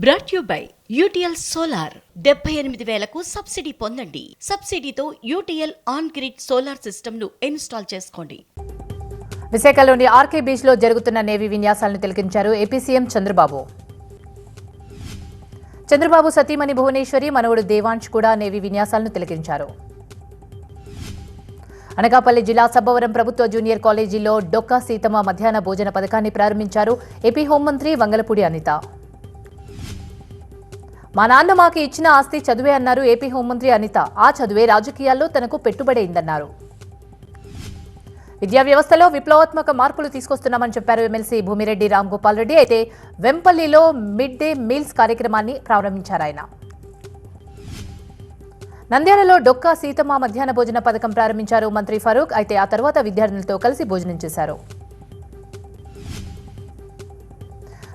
Brought you by UTL solar 78,000కు subsidy పొందండి. సబ్సిడీతో UTL on grid solar system ను ఇన్స్టాల్ చేసుకోండి. విశాఖలోని ఆర్కే బీచ్ లో జరుగుతున్న నేవీ విన్యాసాలను తిలకించారు ఏపీ సీఎం చంద్రబాబు. చంద్రబాబు సతీమణి భువనేశ్వరి మనవడు దేవాంశ్ కూడా నేవీ విన్యాసాలను తిలకించారు. అనకాపల్లి జిల్లా సబ్బవరం ప్రభుత్వ జూనియర్ కాలేజీలో డొక్కా సీతమ్మ మధ్యాహ్న భోజన పథకాన్ని ప్రారంభించారు ఏపీ హోంమంత్రి వంగలపూడి అనిత. మా నాన్న మాకు ఇచ్చిన ఆస్తి చదువే అన్నారు ఏపీ హోంమంత్రి అనిత. ఆ చదువే రాజకీయాల్లో తనకు పెట్టుబడైందన్నారు. విద్యా వ్యవస్థలో విప్లవాత్మక మార్పులు తీసుకొస్తున్నామని చెప్పారు ఎమ్మెల్సీ భూమిరెడ్డి రామ్గోపాల్ రెడ్డి. అయితే వెంపల్లిలో మిడ్ డే మీల్స్ కార్యక్రమాన్ని ప్రారంభించారు ఆయన. నంద్యాలలో డొక్కా సీతమ్మ మధ్యాహ్న భోజన పథకం ప్రారంభించారు మంత్రి ఫరూక్. అయితే ఆ తర్వాత విద్యార్థులతో కలిసి భోజనం చేశారు.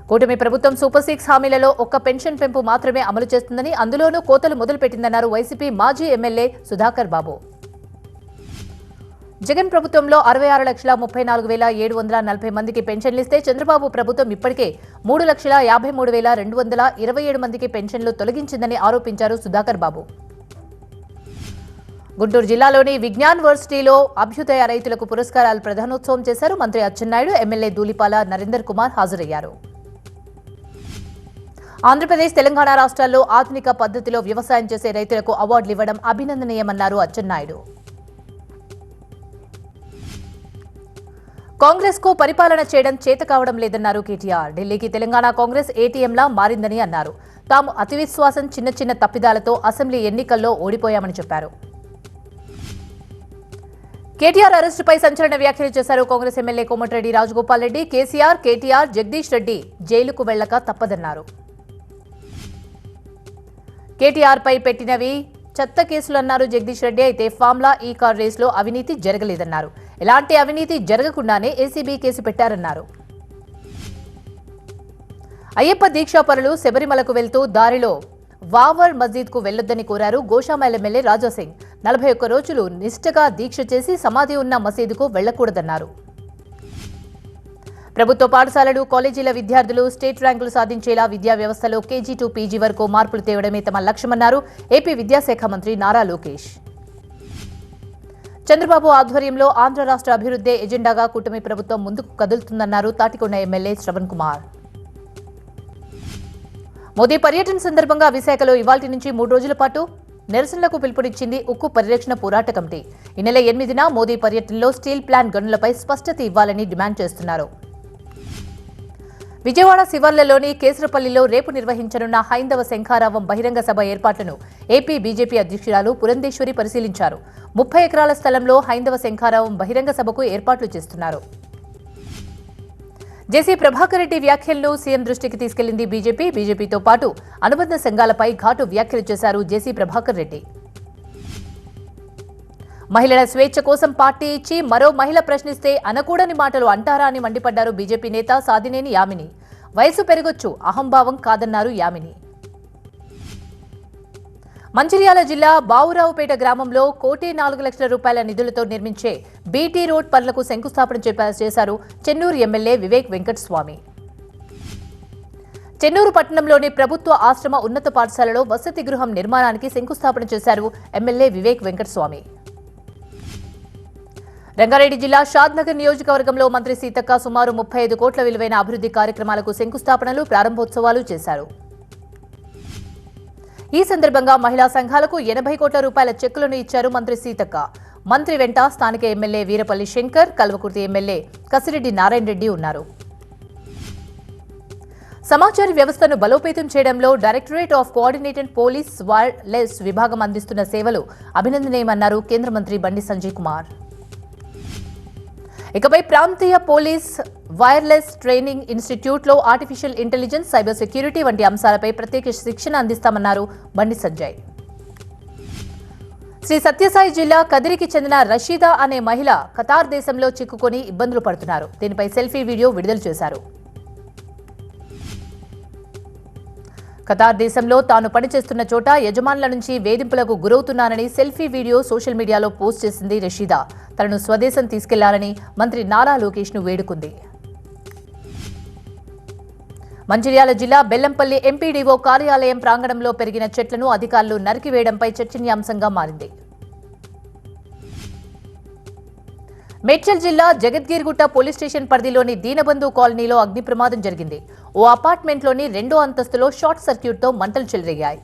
కూటమి ప్రభుత్వం సూపర్ 6 హామీలలో ఒక్క పెన్షన్ పెంపు మాత్రమే అమలు చేస్తుందని, అందులోనూ కోతలు మొదలుపెట్టిందన్నారు వైసీపీ మాజీ ఎమ్మెల్యే సుధాకర్ బాబు. జగన్ ప్రభుత్వంలో 66,34,740 మందికి పెన్షన్లిస్తే చంద్రబాబు ప్రభుత్వం ఇప్పటికే 3,53,227 మందికి పెన్షన్లు తొలగించిందని ఆరోపించారు సుధాకర్ బాబు. గుంటూరు జిల్లాలోని విజ్ఞాన్ వర్సిటీలో అభ్యుదయ రైతులకు పురస్కారాలు ప్రధానోత్సవం చేశారు మంత్రి అచ్చెన్నాయుడు. ఎమ్మెల్యే ధూళిపాల నరేందర్ కుమార్ హాజరయ్యారు. ఆంధ్రప్రదేశ్, తెలంగాణ రాష్ట్రాల్లో ఆధునిక పద్ధతిలో వ్యవసాయం చేసే రైతులకు అవార్డులు ఇవ్వడం అభినందనీయమన్నారు అచ్చెన్నాయుడు. కాంగ్రెస్ కు పరిపాలన చేయడం చేత కావడం లేదన్నారు కేటీఆర్. ఢిల్లీకి తెలంగాణ కాంగ్రెస్ ఏటీఎంలా మారిందని అన్నారు. తాము అతి విశ్వాసం, చిన్న చిన్న తప్పిదాలతో అసెంబ్లీ ఎన్నికల్లో ఓడిపోయామని చెప్పారు. కేటీఆర్ అరెస్టుపై సంచలన వ్యాఖ్యలు చేశారు కాంగ్రెస్ ఎమ్మెల్యే కోమటిరెడ్డి రాజగోపాల్ రెడ్డి. కేసీఆర్, కేటీఆర్, జగదీష్ రెడ్డి జైలుకు వెళ్లక తప్పదన్నారు. కేటీఆర్ పై పెట్టినవి చెత్త కేసులన్నారు జగదీష్ రెడ్డి. అయితే ఫార్ములా ఈ కార్ రేసులో అవినీతి జరగలేదన్నారు. ఎలాంటి అవినీతి జరగకుండానే ఏసీబీ కేసు పెట్టారన్నారు. అయ్యప్ప దీక్షాపరులు శబరిమలకు వెళ్తూ దారిలో వావర్ మస్జిద్ కు వెళ్లొద్దని కోరారు గోషామైల్ ఎమ్మెల్యే రాజాసింగ్. 41 రోజులు నిష్ఠగా దీక్ష చేసి సమాధి ఉన్న మసీదుకు వెళ్లకూడదన్నారు. ప్రభుత్వ పాఠశాలలు, కాలేజీల విద్యార్థులు స్టేట్ ర్యాంకులు సాధించేలా విద్యా వ్యవస్థలో కేజీ టు పీజీ వరకు మార్పులు తేవడమే తమ లక్ష్యమన్నారు ఏపీ విద్యాశాఖ మంత్రి నారా లోకేష్. చంద్రబాబు ఆధ్వర్యంలో ఆంధ్ర రాష్ట్ర అభివృద్ధి ఎజెండాగా కూటమి ప్రభుత్వం ముందుకు కదులుతుందన్నారు తాటికొండ ఎమ్మెల్యే శ్రవణ్ కుమార్. మోదీ పర్యటన సందర్భంగా విశాఖలో ఇవాల్టి నుంచి 3 రోజుల పాటు నిరసనలకు పిలుపునిచ్చింది ఉక్కు పరిరక్షణ పోరాట కమిటీ. ఈ నెల 8న మోదీ పర్యటనలో స్టీల్ ప్లాంట్ గనులపై స్పష్టత ఇవ్వాలని డిమాండ్ చేస్తున్నారు. విజయవాడ శివార్లలోని కేసరపల్లిలో రేపు నిర్వహించనున్న హైందవ శంఖారావం బహిరంగ సభ ఏర్పాట్లను ఏపీ బీజేపీ అధ్యక్షురాలు పురంధేశ్వరి పరిశీలించారు. 30 ఎకరాల స్థలంలో హైందవ శంఖారావం బహిరంగ సభకు ఏర్పాట్లు చేస్తున్నారు. జేసీ ప్రభాకర్ రెడ్డి వ్యాఖ్యలను సీఎం దృష్టికి తీసుకెళ్లింది బీజేపీ. బీజేపీతో పాటు అనుబంధ సంఘాలపై ఘాటు వ్యాఖ్యలు చేశారు జేసీ ప్రభాకర్ రెడ్డి. మహిళల స్వేచ్ఛ కోసం పార్టీ ఇచ్చి మరో మహిళ ప్రశ్నిస్తే అనకూడని మాటలు అంటారా అని మండిపడ్డారు బీజేపీ నేత సాదినేని యామిని. వయసు పెరగొచ్చు, అహంభావం కాదన్నారు యామిని. మంచిర్యాల జిల్లా బావురావుపేట గ్రామంలో 1,04,00,000 రూపాయల నిధులతో నిర్మించే బీటీ రోడ్ పనులకు శంకుస్థాపన చేశారు చెన్నూరు ఎమ్మెల్యే వివేక్ వెంకటస్వామి. చెన్నూరు పట్టణంలోని ప్రభుత్వ ఆశ్రమ ఉన్నత పాఠశాలలో వసతి గృహం నిర్మాణానికి శంకుస్థాపన చేశారు ఎమ్మెల్యే వివేక్ వెంకటస్వామి. రంగారెడ్డి జిల్లా షాద్నగర్ నియోజకవర్గంలో మంత్రి సీతక్క సుమారు 35 కోట్ల విలువైన అభివృద్ధి కార్యక్రమాలకు శంకుస్థాపనలు, ప్రారంభోత్సవాలు చేశారు. ఈ సందర్భంగా మహిళా సంఘాలకు 80 కోట్ల రూపాయల చెక్కులను ఇచ్చారు మంత్రి సీతక్క. మంత్రి వెంట స్థానిక ఎమ్మెల్యే వీరపల్లి శంకర్, కల్వకుర్తి ఎమ్మెల్యే కసిరెడ్డి నారాయణ రెడ్డి ఉన్నారు. సమాచార వ్యవస్థను బలోపేతం చేయడంలో directorate of coordinated police wireless విభాగం అందిస్తున్న సేవలు అభినందనీయమన్నారు కేంద్ర మంత్రి బండి సంజయ్ కుమార్. ఇకపై ప్రాంతీయ పోలీస్ వైర్లెస్ ట్రైనింగ్ ఇన్స్టిట్యూట్లో ఆర్టిఫిషియల్ ఇంటెలిజెన్స్, సైబర్ సెక్యూరిటీ వంటి అంశాలపై ప్రత్యేక శిక్షణ అందిస్తామన్నారు బండి సంజయ్. శ్రీ సత్యసాయి జిల్లా కదిరికి చెందిన రషీదా అనే మహిళ ఖతార్ దేశంలో చిక్కుకొని ఇబ్బందులు పడుతున్నారు. దీనిపై సెల్ఫీ వీడియో విడుదల చేశారు. ఖతార్ దేశంలో తాను పనిచేస్తున్న చోట యజమానుల నుంచి వేధింపులకు గురవుతున్నానని సెల్ఫీ వీడియో సోషల్ మీడియాలో పోస్ట్ చేసింది రషీదా. తనను స్వదేశం తీసుకెళ్లాలని మంత్రి నారా లోకేష్ ను వేడుకుంది. మంచిర్యాల జిల్లా బెల్లంపల్లి ఎంపీడీఓ కార్యాలయం ప్రాంగణంలో పెరిగిన చెట్లను అధికారులు నరికివేయడంపై చర్చనీయాంశంగా మారింది. మేడ్చల్ జిల్లా జగద్గిరిగుట్ట పోలీస్ స్టేషన్ పరిధిలోని దీనబంధు కాలనీలో అగ్ని ప్రమాదం జరిగింది. ఓ అపార్ట్మెంట్లోని 2వ అంతస్తులో షార్ట్ సర్క్యూట్తో మంటలు చెలరేగాయి.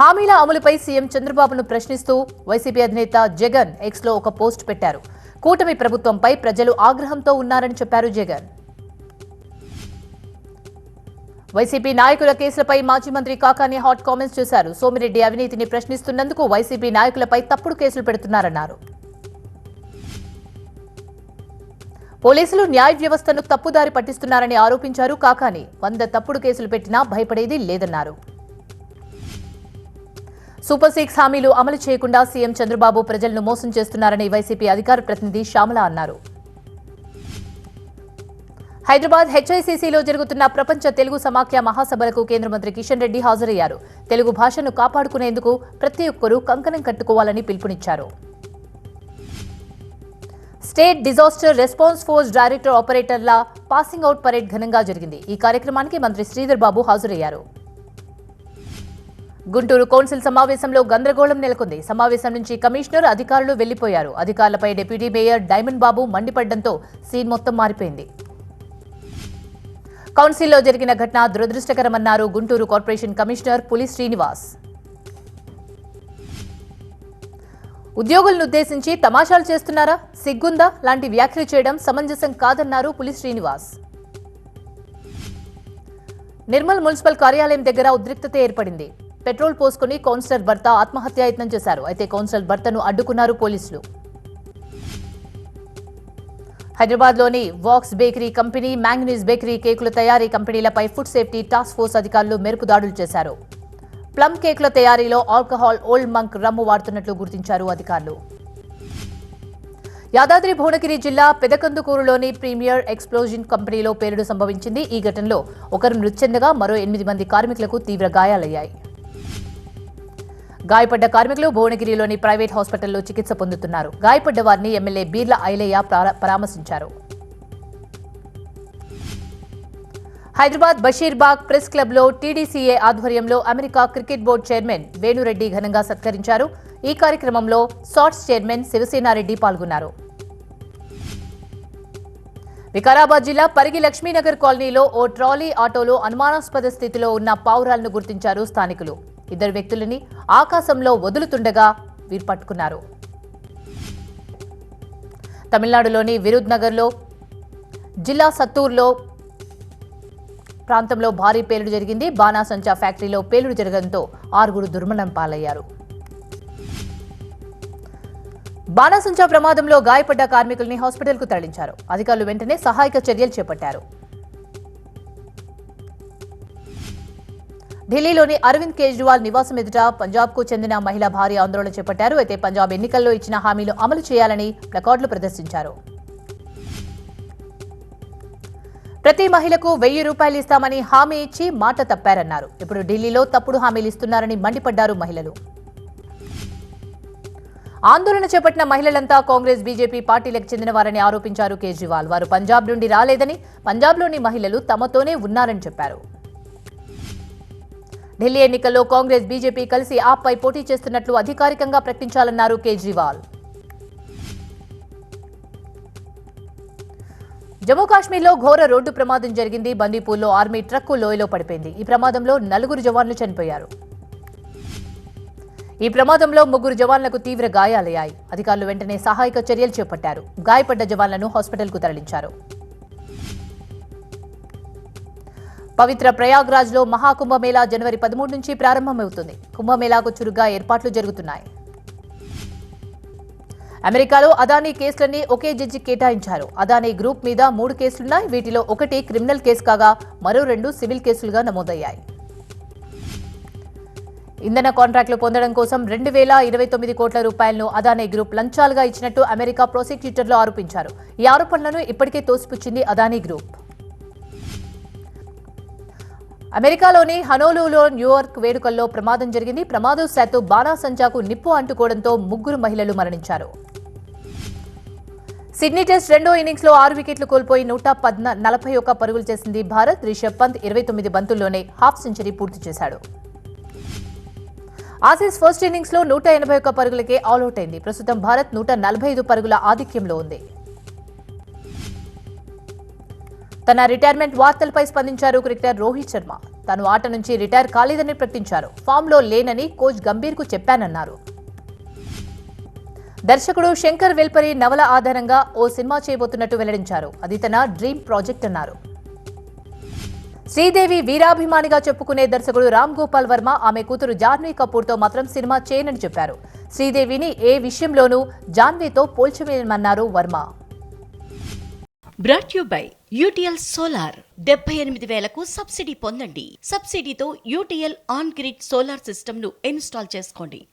హామీల అమలుపై సీఎం చంద్రబాబును ప్రశ్నిస్తూ వైసీపీ అధినేత జగన్ ఎక్స్లో ఒక పోస్ట్ పెట్టారు. కూటమి ప్రభుత్వంపై ప్రజలు ఆగ్రహంతో ఉన్నారని చెప్పారు జగన్. వైసీపీ నాయకుల కేసులపై మాజీ మంత్రి కాకాని హాట్ కామెంట్స్ చేశారు. సోమిరెడ్డి అవినీతిని ప్రశ్నిస్తున్నందుకు వైసీపీ నాయకులపై తప్పుడు కేసులు పెడుతున్నారన్నారు. పోలీసులు న్యాయ వ్యవస్థను తప్పుదారి పట్టిస్తున్నారని ఆరోపించారు కాకాని. 100 తప్పుడు కేసులు పెట్టినా భయపడేది లేదన్నారు. సూపర్ 6 హామీలు అమలు చేయకుండా సీఎం చంద్రబాబు ప్రజలను మోసం చేస్తున్నారని వైసీపీ అధికార ప్రతినిధి శ్యామల అన్నారు. హైదరాబాద్ హెచ్ఐసిసిలో జరుగుతున్న ప్రపంచ తెలుగు సమాఖ్య మహాసభలకు కేంద్ర మంత్రి కిషన్ రెడ్డి హాజరయ్యారు. తెలుగు భాషను కాపాడుకునేందుకు ప్రతి ఒక్కరూ కంకణం కట్టుకోవాలని పిలుపునిచ్చారు. State disaster response force director ఆపరేటర్ల పాసింగ్ అవుట్ పరేడ్ ఘనంగా జరిగింది. ఈ కార్యక్రమానికి మంత్రి శ్రీధర్ బాబు హాజరయ్యారు. గుంటూరు కౌన్సిల్ సమావేశంలో గందరగోళం నెలకొంది. సమావేశం నుంచి కమిషనర్, అధికారులు వెళ్లిపోయారు. అధికారులపై డిప్యూటీ మేయర్ డైమండ్ బాబు మండిపడడంతో సీన్ మొత్తం మారిపోయింది. కౌన్సిల్లో జరిగిన ఘటన దురదృష్టకరమన్నారు గుంటూరు కార్పొరేషన్ కమిషనర్ పులి శ్రీనివాస్. ఉద్యోగులను ఉద్దేశించి తమాషాలు చేస్తున్నారా, సిగ్గుందా లాంటి వ్యాఖ్యలు చేయడం సమంజసం కాదన్నారు పులి శ్రీనివాస్. నిర్మల్ మున్సిపల్ కార్యాలయం దగ్గర ఉద్రిక్తత ఏర్పడింది. పెట్రోల్ పోసుకుని కౌన్సిలర్ భర్త ఆత్మహత్యాయత్నం చేశారు. అయితే కౌన్సిలర్ భర్తను అడ్డుకున్నారు పోలీసులు. హైదరాబాద్లోని wax bakery company, manganese bakery కేకుల తయారీ కంపెనీలపై ఫుడ్ సేఫ్టీ టాస్క్ ఫోర్స్ అధికారులు మెరుపు దాడులు చేశారు. ప్లమ్ కేకుల తయారీలో ఆల్కహాల్, ఓల్డ్ మంక్ రమ్ము వాడుతున్నట్లు గుర్తించారు అధికారులు. యాదాద్రి భువనగిరి జిల్లా పెదకందుకూరులోని ప్రీమియర్ ఎక్స్ప్లోజన్ కంపెనీలో పేలుడు సంభవించింది. ఈ ఘటనలో ఒకరు మృతి చెందగా మరో 8 మంది కార్మికులకు తీవ్ర గాయాలయ్యాయి. గాయపడ్డ కార్మికులు భువనగిరిలోని ప్రైవేట్ హాస్పిటల్లో చికిత్స పొందుతున్నారు. గాయపడ్డ వారిని ఎమ్మెల్యే బీర్ల ఐలయ్య పరామర్శించారు. హైదరాబాద్ బషీర్బాగ్ ప్రెస్ క్లబ్లో టీడీసీఏ ఆధ్వర్యంలో America cricket board chairman Venu Reddy ఘనంగా సత్కరించారు. ఈ కార్యక్రమంలో సాట్స్ చైర్మన్ శివసేనారెడ్డి పాల్గొన్నారు. వికారాబాద్ జిల్లా పరిగి లక్ష్మీనగర్ కాలనీలో ఓ ట్రాలీ ఆటోలో అనుమానాస్పద స్థితిలో ఉన్న పావురాలను గుర్తించారు స్థానికులు. 2 వ్యక్తులని ఆకాశంలో వదులుతుండగా వీరు పట్టుకున్నారు. తమిళనాడులోని విరుద్ నగర్లో జిల్లా సత్తూర్లో ప్రాంతంలో భారీ పేలుడు జరిగింది. బాణాసంచా ఫ్యాక్టరీలో పేలుడు జరగడంతో 6 దుర్మరణం పాలయ్యారు. బాణాసంచా ప్రమాదంలో గాయపడ్డ కార్మికుల్ని హాస్పిటల్కు తరలించారు. అధికారులు వెంటనే సహాయక చర్యలు చేపట్టారు. ఢిల్లీలోని అరవింద్ కేజ్రీవాల్ నివాసం ఎదుట పంజాబ్కు చెందిన మహిళ భారీ ఆందోళన చేపట్టారు. అయితే పంజాబ్ ఎన్నికల్లో ఇచ్చిన హామీలు అమలు చేయాలని ప్లకార్డులు ప్రదర్శించారు. ప్రతి మహిళకు 1000 రూపాయలు ఇస్తామని హామీ ఇచ్చి మాట తప్పారన్నారు. ఇప్పుడు ఢిల్లీలో తప్పుడు హామీలు ఇస్తున్నారని మండిపడ్డారు మహిళలు. ఆందోళన చేపట్టిన మహిళలంతా కాంగ్రెస్, బీజేపీ పార్టీలకు చెందిన వారని ఆరోపించారు కేజ్రీవాల్. వారు పంజాబ్ నుండి రాలేదని, పంజాబ్లోని మహిళలు తమతోనే ఉన్నారని చెప్పారు. ఢిల్లీ ఎన్నికల్లో కాంగ్రెస్, బీజేపీ కలిసి ఆప్పై పోటీ చేస్తున్నట్లు అధికారికంగా ప్రకటించాలన్నారు కేజ్రీవాల్. జమ్మూ కాశ్మీర్లో ఘోర రోడ్డు ప్రమాదం జరిగింది. బందీపూర్లో ఆర్మీ ట్రక్కు లోయలో పడిపోయింది. ఈ ప్రమాదంలో 4 జవాన్లు చనిపోయారు. ఈ ప్రమాదంలో 3 జవాన్లకు తీవ్ర గాయాలయ్యాయి. అధికారులు వెంటనే సహాయక చర్యలు చేపట్టారు. గాయపడ్డ జవాన్లను హాస్పిటల్కు తరలించారు. పవిత్ర ప్రయాగ్రాజ్లో మహాకుంభమేళా జనవరి 13 నుంచి ప్రారంభమవుతుంది. కుంభమేళాకు చురుగ్గా ఏర్పాట్లు జరుగుతున్నాయి. అమెరికాలో అదానీ కేసులన్నీ ఒకే జడ్జి కేటాయించారు. అదానీ గ్రూప్ మీద 3 కేసులున్నాయి. వీటిలో ఒకటి క్రిమినల్ కేసు కాగా మరో 2 సివిల్ కేసులుగా నమోదయ్యాయి. ఇంధన కాంట్రాక్టులు పొందడం కోసం 2029 కోట్ల రూపాయలను అదానీ గ్రూప్ లంచాలుగా ఇచ్చినట్టు అమెరికా ప్రాసిక్యూటర్లు ఆరోపించారు. ఈ ఆరోపణలను ఇప్పటికే తోసిపుచ్చింది అదానీ గ్రూప్. అమెరికాలోని హనోలులో న్యూయార్క్ వేడుకల్లో ప్రమాదం జరిగింది. ప్రమాదవశాత్తు బాణాసంచాకు నిప్పు అంటుకోవడంతో 3 మహిళలు మరణించారు. సిడ్నీ టెస్ట్ రెండో ఇన్నింగ్స్లో 6 వికెట్లు కోల్పోయి 141 పరుగులు చేసింది భారత్. రిషబ్ పంత్ 29 బంతుల్లోనే హాఫ్ సెంచరీ పూర్తి చేశాడు. ఆసీస్ ఫస్ట్ ఇన్నింగ్స్లో 181 పరుగులకే ఆల్అౌట్ అయింది. ప్రస్తుతం భారత్ 145 పరుగుల ఆధిక్యంలో ఉంది. తన రిటైర్మెంట్ వార్తలపై స్పందించారు క్రికెటర్ రోహిత్ శర్మ. తాను ఆట నుంచి రిటైర్ కాలేదని ప్రకటించారు. ఫామ్లో లేనని కోచ్ గంభీర్కు చెప్పానన్నారు. దర్శకుడు శంకర్ వెల్పరి నవల ఆధారంగా ఓ సినిమా చేయబోతున్నట్టు వెల్లడించారు. అది తన డ్రీమ్ ప్రాజెక్ట్ అన్నారు. శ్రీదేవి వీరాభిమానిగా చెప్పుకునే దర్శకుడు రామ్ గోపాల్ వర్మ ఆమె కూతురు జాహ్నవి కపూర్తో మాత్రం సినిమా చేయనని చెప్పారు. శ్రీదేవిని ఏ విషయంలోనూ జాహ్నవితో పోల్చలేమన్నారు Varma. Brought you by UTL solar 78,000కు సబ్సిడీ పొందండి. సబ్సిడీతో UTL on grid solar system ను ఇన్స్టాల్ చేసుకోండి.